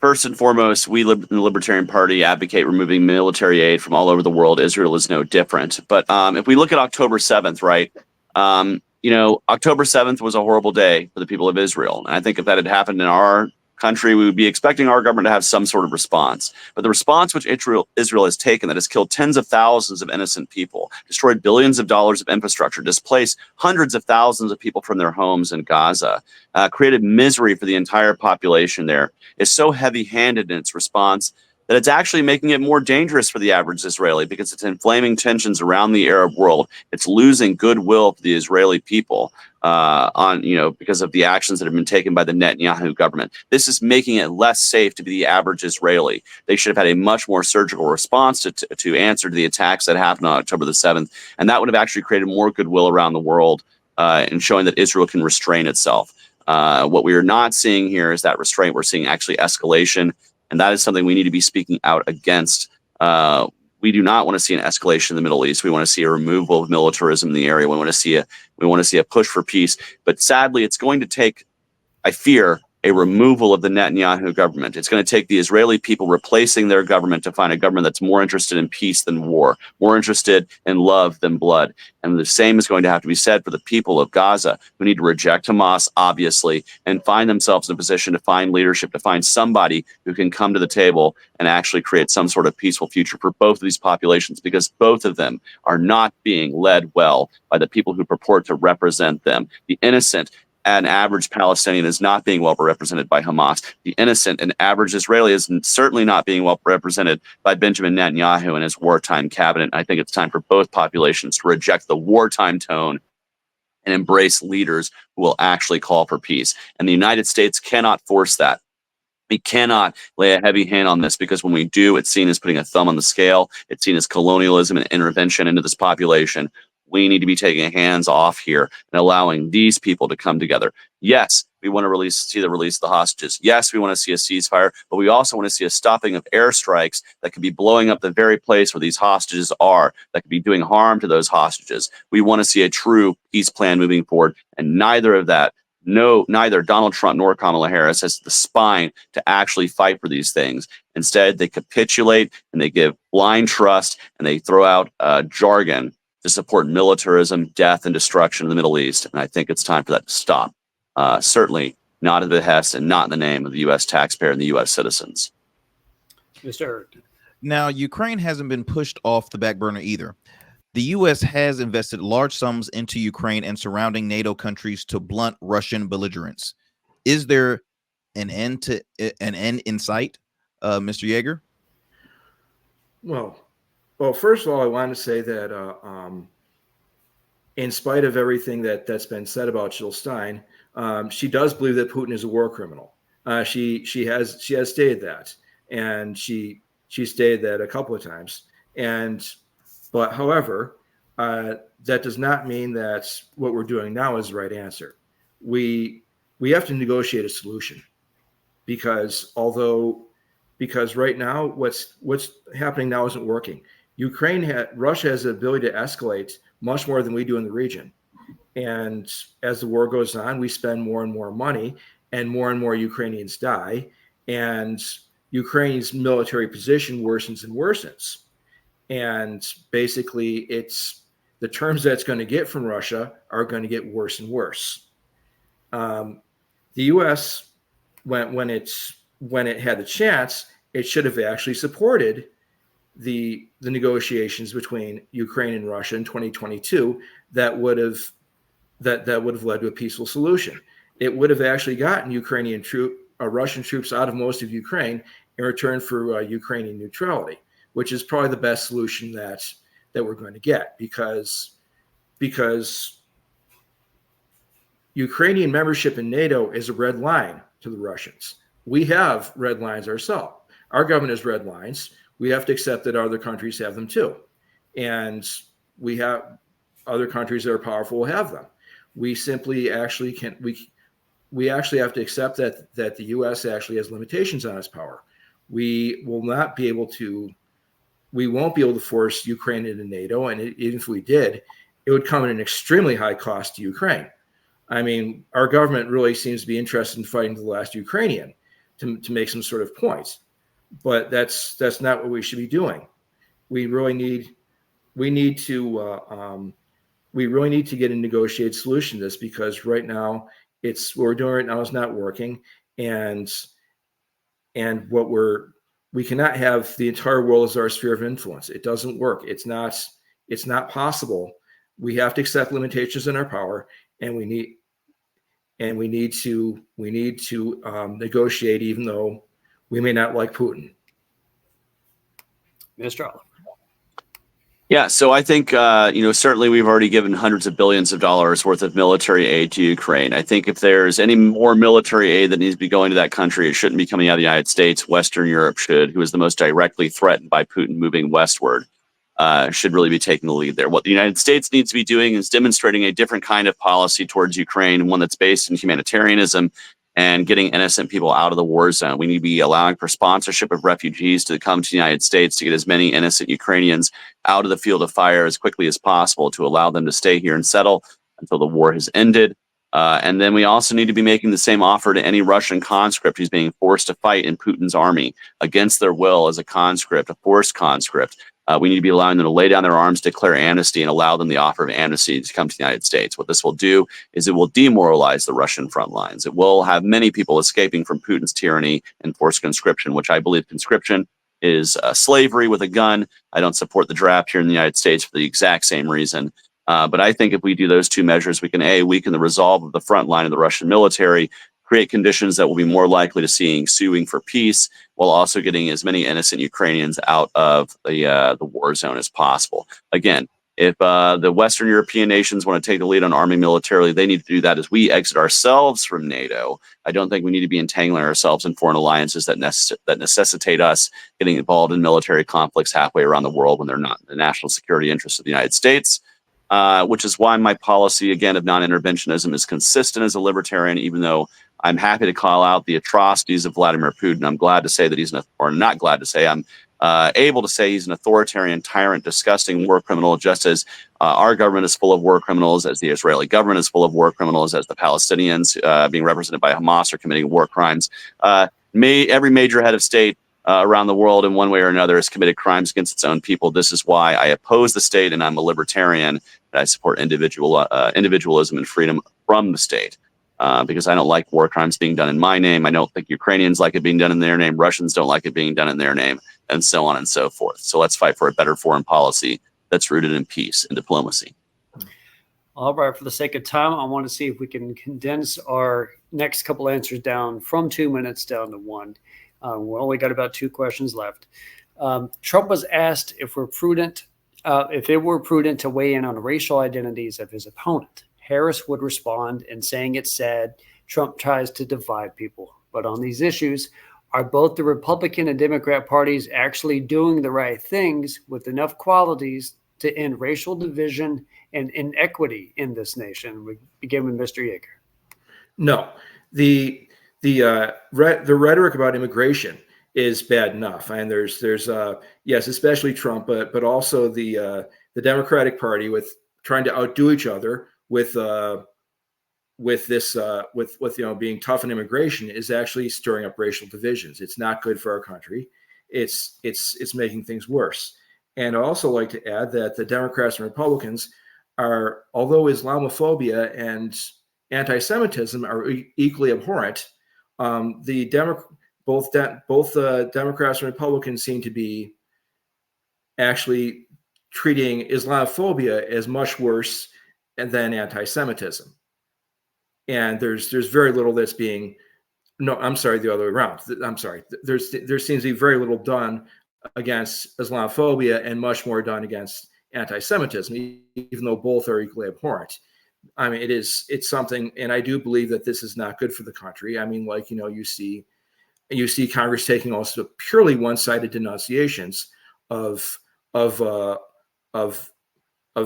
first and foremost, we in the Libertarian Party advocate removing military aid from all over the world. Israel is no different. But if we look at October 7th, right, October 7th was a horrible day for the people of Israel. And I think if that had happened in our country, we would be expecting our government to have some sort of response. But the response which Israel has taken, that has killed tens of thousands of innocent people, destroyed billions of dollars of infrastructure, displaced hundreds of thousands of people from their homes in Gaza, created misery for the entire population there, is so heavy-handed in its response that it's actually making it more dangerous for the average Israeli, because it's inflaming tensions around the Arab world. It's losing goodwill for the Israeli people because of the actions that have been taken by the Netanyahu government. This is making it less safe to be the average Israeli. They should have had a much more surgical response to answer to the attacks that happened on October the 7th. And that would have actually created more goodwill around the world and showing that Israel can restrain itself. What we are not seeing here is that restraint. We're seeing actually escalation. And that is something we need to be speaking out against. We do not want to see an escalation in the Middle East. We want to see a removal of militarism in the area. We want to see a push for peace. But sadly, it's going to take, I fear, a removal of the Netanyahu government. It's going to take the Israeli people replacing their government to find a government that's more interested in peace than war, more interested in love than blood. And the same is going to have to be said for the people of Gaza, who need to reject Hamas, obviously, and find themselves in a position to find leadership, to find somebody who can come to the table and actually create some sort of peaceful future for both of these populations, because both of them are not being led well by the people who purport to represent them. The innocent and average Palestinian is not being well represented by Hamas. The innocent and average Israeli is certainly not being well represented by Benjamin Netanyahu and his wartime cabinet. I think it's time for both populations to reject the wartime tone and embrace leaders who will actually call for peace. And the United States cannot force that. We cannot lay a heavy hand on this, because when we do, it's seen as putting a thumb on the scale. It's seen as colonialism and intervention into this population. We need to be taking hands off here and allowing these people to come together. Yes, we want to see the release of the hostages. Yes, we want to see a ceasefire, but we also want to see a stopping of airstrikes that could be blowing up the very place where these hostages are, that could be doing harm to those hostages. We want to see a true peace plan moving forward, and neither Donald Trump nor Kamala Harris has the spine to actually fight for these things. Instead, they capitulate and they give blind trust, and they throw out jargon to support militarism, death, and destruction in the Middle East. And I think it's time for that to stop. Certainly not at the behest and not in the name of the U.S. taxpayer and the U.S. citizens. Mr. Now, Ukraine hasn't been pushed off the back burner either. The U.S. has invested large sums into Ukraine and surrounding NATO countries to blunt Russian belligerence. Is there an end in sight, Mr. Yager? Well, first of all, I want to say that in spite of everything that's been said about Jill Stein, she does believe that Putin is a war criminal. She has stated that, and she stated that a couple of times. But however, that does not mean that what we're doing now is the right answer. We have to negotiate a solution, because right now what's happening now isn't working. Russia has the ability to escalate much more than we do in the region. And as the war goes on, we spend more and more money, and more Ukrainians die. And Ukraine's military position worsens and worsens. And basically, the terms that it's going to get from Russia are going to get worse and worse. The U.S., when it had the chance, it should have actually supported the negotiations between Ukraine and Russia in 2022 that would have led to a peaceful solution. It would have actually gotten Russian troops out of most of Ukraine in return for Ukrainian neutrality, which is probably the best solution that we're going to get, because Ukrainian membership in NATO is a red line to the Russians. We have red lines ourselves. Our government has red lines. We have to accept that other countries have them too. And we have other countries that are powerful will have them. We simply actually we actually have to accept that the U.S. actually has limitations on its power. We won't be able to force Ukraine into NATO. And even if we did, it would come at an extremely high cost to Ukraine. I mean, our government really seems to be interested in fighting to the last Ukrainian to make some sort of point, but that's not what we should be doing. We really need to get a negotiated solution to this, because right now what we're doing right now is not working, and we cannot have the entire world as our sphere of influence. It doesn't work. It's not possible. We have to accept limitations in our power, and we need to negotiate, even though we may not like Putin. Mr. Oliver. Yeah, so I think, certainly we've already given hundreds of billions of dollars worth of military aid to Ukraine. I think if there's any more military aid that needs to be going to that country, it shouldn't be coming out of the United States. Western Europe should, who is the most directly threatened by Putin moving westward, should really be taking the lead there. What the United States needs to be doing is demonstrating a different kind of policy towards Ukraine, one that's based in humanitarianism and getting innocent people out of the war zone. We need to be allowing for sponsorship of refugees to come to the United States to get as many innocent Ukrainians out of the field of fire as quickly as possible, to allow them to stay here and settle until the war has ended. And then we also need to be making the same offer to any Russian conscript who's being forced to fight in Putin's army against their will as a conscript, a forced conscript. We need to be allowing them to lay down their arms, declare amnesty, and allow them the offer of amnesty to come to the United States. What this will do is it will demoralize the Russian front lines. It will have many people escaping from Putin's tyranny and forced conscription, which I believe conscription is slavery with a gun. I don't support the draft here in the United States for the exact same reason. But I think if we do those two measures, we can weaken the resolve of the front line of the Russian military, create conditions that will be more likely to seeing suing for peace, while also getting as many innocent Ukrainians out of the war zone as possible. Again, if the Western European nations want to take the lead on arming militarily, they need to do that as we exit ourselves from NATO. I don't think we need to be entangling ourselves in foreign alliances that necessitate us getting involved in military conflicts halfway around the world when they're not in the national security interests of the United States. Which is why my policy, again, of non-interventionism is consistent as a libertarian, even though I'm happy to call out the atrocities of Vladimir Putin. I'm glad to say that not glad to say, I'm able to say he's an authoritarian, tyrant, disgusting war criminal, just as our government is full of war criminals, as the Israeli government is full of war criminals, as the Palestinians being represented by Hamas are committing war crimes. Every major head of state around the world in one way or another has committed crimes against its own people. This is why I oppose the state, and I'm a libertarian. I support individualism and freedom from the state, because I don't like war crimes being done in my name. I don't think Ukrainians like it being done in their name. Russians don't like it being done in their name, and so on and so forth. So let's fight for a better foreign policy that's rooted in peace and diplomacy. All right, for the sake of time, I want to see if we can condense our next couple answers down from 2 minutes down to one. We only got about 2 questions left. Trump was asked if it were prudent to weigh in on racial identities of his opponent. Harris would respond in saying it's sad Trump tries to divide people. But on these issues, are both the Republican and Democrat parties actually doing the right things with enough qualities to end racial division and inequity in this nation? We begin with Mr. Yager. No, the rhetoric about immigration is bad enough, and there's yes, especially Trump, but also the Democratic Party with trying to outdo each other with this being tough on immigration is actually stirring up racial divisions. It's not good for our country. It's making things worse. And I also like to add that the Democrats and Republicans are, although Islamophobia and anti-Semitism are equally abhorrent, both the Democrats and Republicans seem to be actually treating Islamophobia as much worse than anti-Semitism. And there's very little that's being, no, I'm sorry, the other way around. I'm sorry. There seems to be very little done against Islamophobia and much more done against anti-Semitism, even though both are equally abhorrent. I mean, it's something, and I do believe that this is not good for the country. I mean, like, you see Congress taking also purely one-sided denunciations of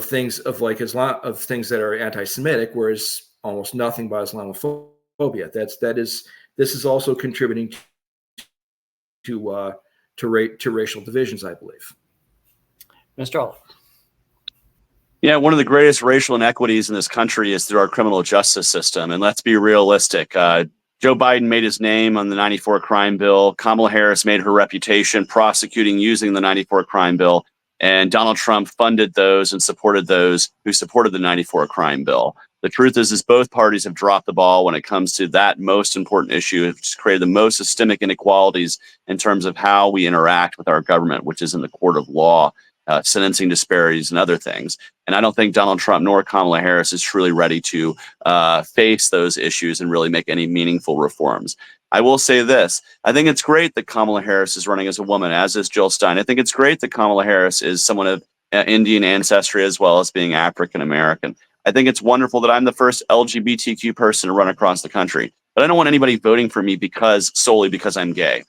things of things that are anti-Semitic, whereas almost nothing about Islamophobia. This is also contributing to racial divisions, I believe. Mr. Oliver. Yeah, one of the greatest racial inequities in this country is through our criminal justice system. And let's be realistic. Joe Biden made his name on the 94 crime bill. Kamala Harris made her reputation prosecuting using the 94 crime bill. And Donald Trump funded those and supported those who supported the 94 crime bill. The truth is both parties have dropped the ball when it comes to that most important issue. It's created the most systemic inequalities in terms of how we interact with our government, which is in the court of law, sentencing disparities and other things. And I don't think Donald Trump nor Kamala Harris is truly ready to face those issues and really make any meaningful reforms. I will say this. I think it's great that Kamala Harris is running as a woman, as is Jill Stein. I think it's great that Kamala Harris is someone of Indian ancestry as well as being African American. I think it's wonderful that I'm the first LGBTQ person to run across the country. But I don't want anybody voting for me solely because I'm gay.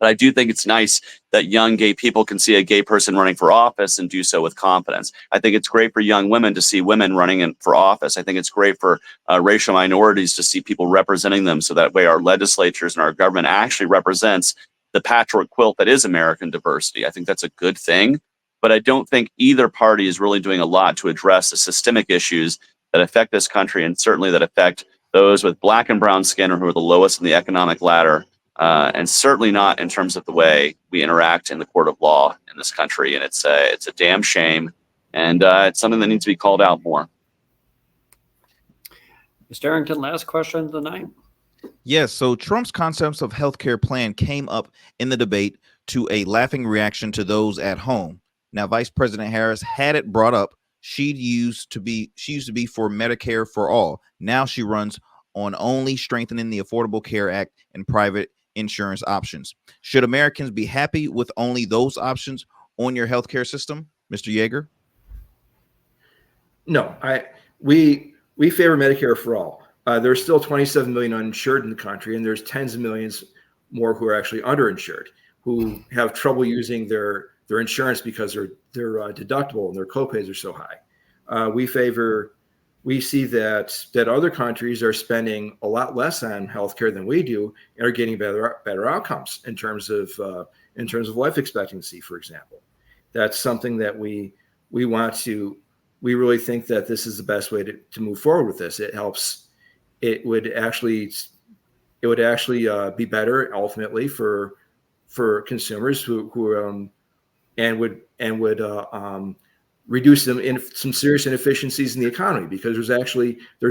But I do think it's nice that young gay people can see a gay person running for office and do so with confidence. I think it's great for young women to see women running for office. I think it's great for racial minorities to see people representing them, so that way our legislatures and our government actually represents the patchwork quilt that is American diversity. I think that's a good thing. But I don't think either party is really doing a lot to address the systemic issues that affect this country, and certainly that affect those with black and brown skin or who are the lowest in the economic ladder. And certainly not in terms of the way we interact in the court of law in this country. And it's a damn shame. And it's something that needs to be called out more. Mr. Arrington, last question of the night. Yes. So Trump's concepts of healthcare plan came up in the debate to a laughing reaction to those at home. Now, Vice President Harris had it brought up. She used to be for Medicare for all. Now she runs on only strengthening the Affordable Care Act and private insurance options. Should Americans be happy with only those options on your healthcare system, Mr. Yager? No, we favor Medicare for all. There's still 27 million uninsured in the country, and there's tens of millions more who are actually underinsured, who have trouble using their insurance because their deductible and their copays are so high. We see that other countries are spending a lot less on healthcare than we do and are getting better outcomes in terms of life expectancy, for example. That's something that we really think that this is the best way to move forward with this. It would actually be better ultimately for consumers who would reduce some serious inefficiencies in the economy, because there's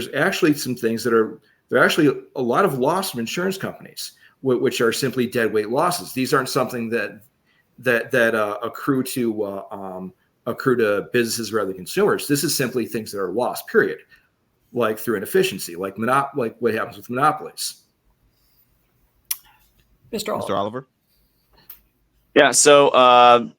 actually some things there are actually a lot of loss from insurance companies, which are simply dead weight losses. These aren't something that accrue to businesses rather than consumers. This is simply things that are lost, period, like through inefficiency, like what happens with monopolies. Mr. Oliver. Yeah, so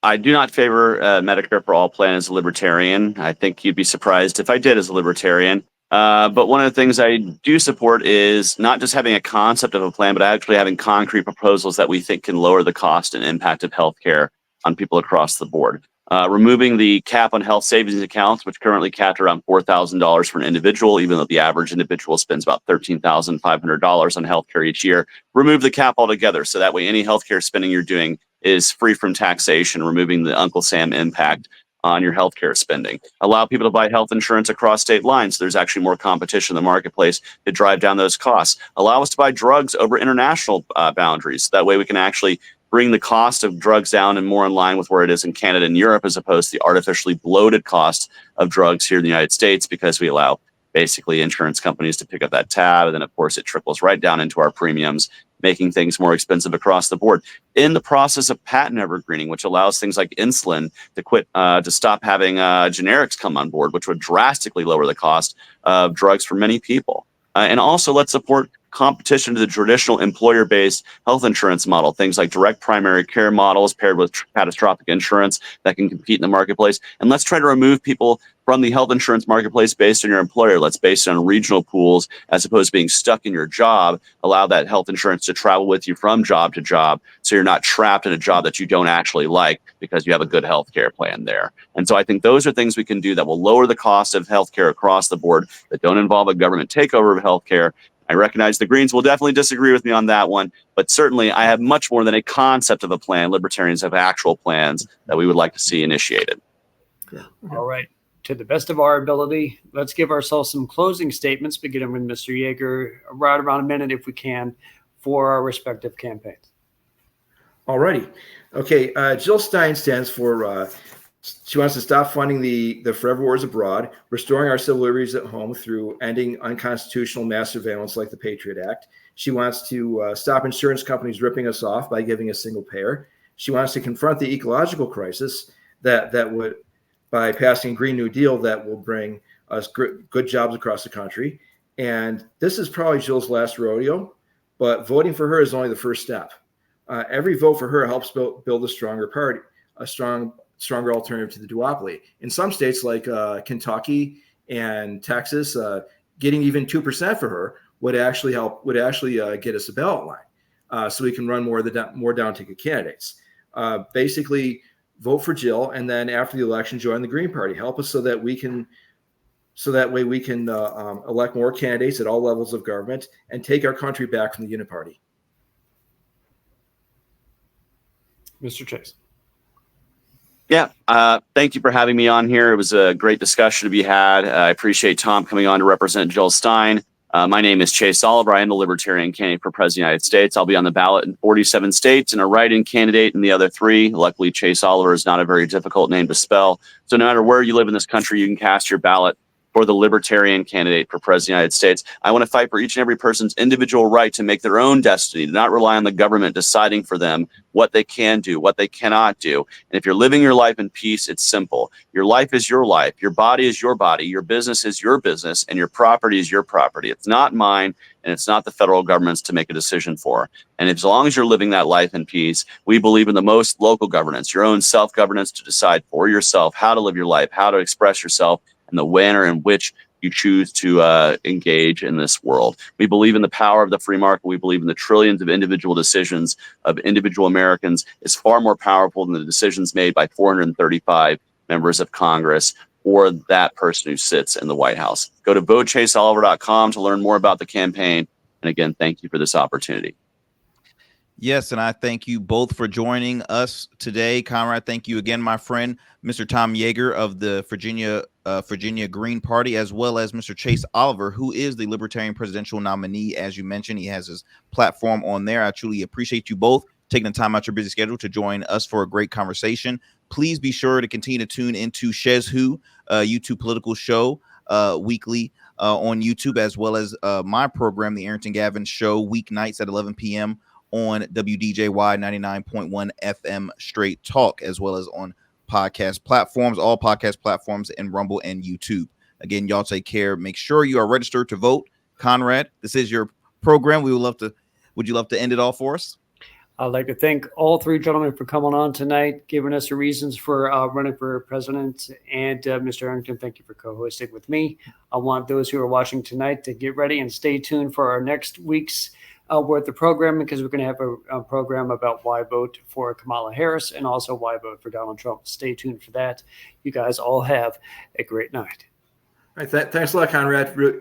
I do not favor Medicare for all plan as a libertarian. I think you'd be surprised if I did as a libertarian. But one of the things I do support is not just having a concept of a plan, but actually having concrete proposals that we think can lower the cost and impact of healthcare on people across the board. Removing the cap on health savings accounts, which currently capped around $4,000 for an individual, even though the average individual spends about $13,500 on healthcare each year. Remove the cap altogether, so that way any healthcare spending you're doing is free from taxation, removing the Uncle Sam impact on your healthcare spending. Allow people to buy health insurance across state lines. So there's actually more competition in the marketplace to drive down those costs. Allow us to buy drugs over international boundaries. That way we can actually bring the cost of drugs down and more in line with where it is in Canada and Europe, as opposed to the artificially bloated cost of drugs here in the United States, because we allow basically insurance companies to pick up that tab. And then, of course, it trickles right down into our premiums, making things more expensive across the board. In the process of patent evergreening, which allows things like insulin to stop having generics come on board, which would drastically lower the cost of drugs for many people. And also, let's support competition to the traditional employer-based health insurance model, things like direct primary care models paired with catastrophic insurance that can compete in the marketplace. And let's try to remove people from the health insurance marketplace based on your employer. Let's base it on regional pools as opposed to being stuck in your job. Allow that health insurance to travel with you from job to job, so you're not trapped in a job that you don't actually like because you have a good healthcare plan there. And so I think those are things we can do that will lower the cost of healthcare across the board, that don't involve a government takeover of healthcare. I recognize the Greens will definitely disagree with me on that one, but certainly I have much more than a concept of a plan. Libertarians have actual plans that we would like to see initiated. All right. To the best of our ability, let's give ourselves some closing statements, beginning with Mr. Yager, right around a minute if we can, for our respective campaigns. All righty. Okay. Jill Stein stands for she wants to stop funding the forever wars abroad, restoring our civil liberties at home through ending unconstitutional mass surveillance like the Patriot Act. She wants to stop insurance companies ripping us off by giving a single payer. She wants to confront the ecological crisis that would, by passing a Green New Deal that will bring us good jobs across the country. And this is probably Jill's last rodeo, but voting for her is only the first step. Every vote for her helps build a stronger party, a stronger alternative to the duopoly. In some states like Kentucky and Texas, getting even 2% for her would actually get us a ballot line, so we can run more down ticket candidates. Basically, vote for Jill, and then after the election, join the Green Party. Help us so that way we can elect more candidates at all levels of government and take our country back from the Uniparty. Mr. Chase. Yeah, thank you for having me on here. It was a great discussion to be had. I appreciate Tom coming on to represent Jill Stein. My name is Chase Oliver. I am the Libertarian candidate for President of the United States. I'll be on the ballot in 47 states and a write-in candidate in the other 3. Luckily, Chase Oliver is not a very difficult name to spell. So no matter where you live in this country, you can cast your ballot for the Libertarian candidate for President of the United States. I want to fight for each and every person's individual right to make their own destiny, to not rely on the government deciding for them what they can do, what they cannot do. And if you're living your life in peace, it's simple. Your life is your life. Your body is your body. Your business is your business. And your property is your property. It's not mine, and it's not the federal government's to make a decision for. And as long as you're living that life in peace, we believe in the most local governance, your own self-governance to decide for yourself how to live your life, how to express yourself, and the manner in which you choose to engage in this world. We believe in the power of the free market. We believe in the trillions of individual decisions of individual Americans is far more powerful than the decisions made by 435 members of Congress or that person who sits in the White House. Go to votechaseoliver.com to learn more about the campaign. And again, thank you for this opportunity. Yes, and I thank you both for joining us today. Conrad, thank you again, my friend, Mr. Tom Yager of the Virginia Green Party, as well as Mr. Chase Oliver, who is the Libertarian presidential nominee. As you mentioned, he has his platform on there. I truly appreciate you both taking the time out your busy schedule to join us for a great conversation. Please be sure to continue to tune into SchezzWho, YouTube political show weekly on YouTube, as well as my program, the Arrington Gavin Show, weeknights at 11 p.m. on WDJY 99.1 FM Straight Talk, as well as on podcast platforms, all podcast platforms, and Rumble and YouTube. Again, y'all take care. Make sure you are registered to vote. Conrad, this is your program. Would you love to end it all for us? I'd like to thank all 3 gentlemen for coming on tonight, giving us the reasons for running for president. And Mr. Arrington, thank you for co-hosting with me. I want those who are watching tonight to get ready and stay tuned for our next week's worth the program, because we're going to have a program about why vote for Kamala Harris and also why vote for Donald Trump. Stay tuned for that. You guys all have a great night. All right, thanks a lot, Conrad.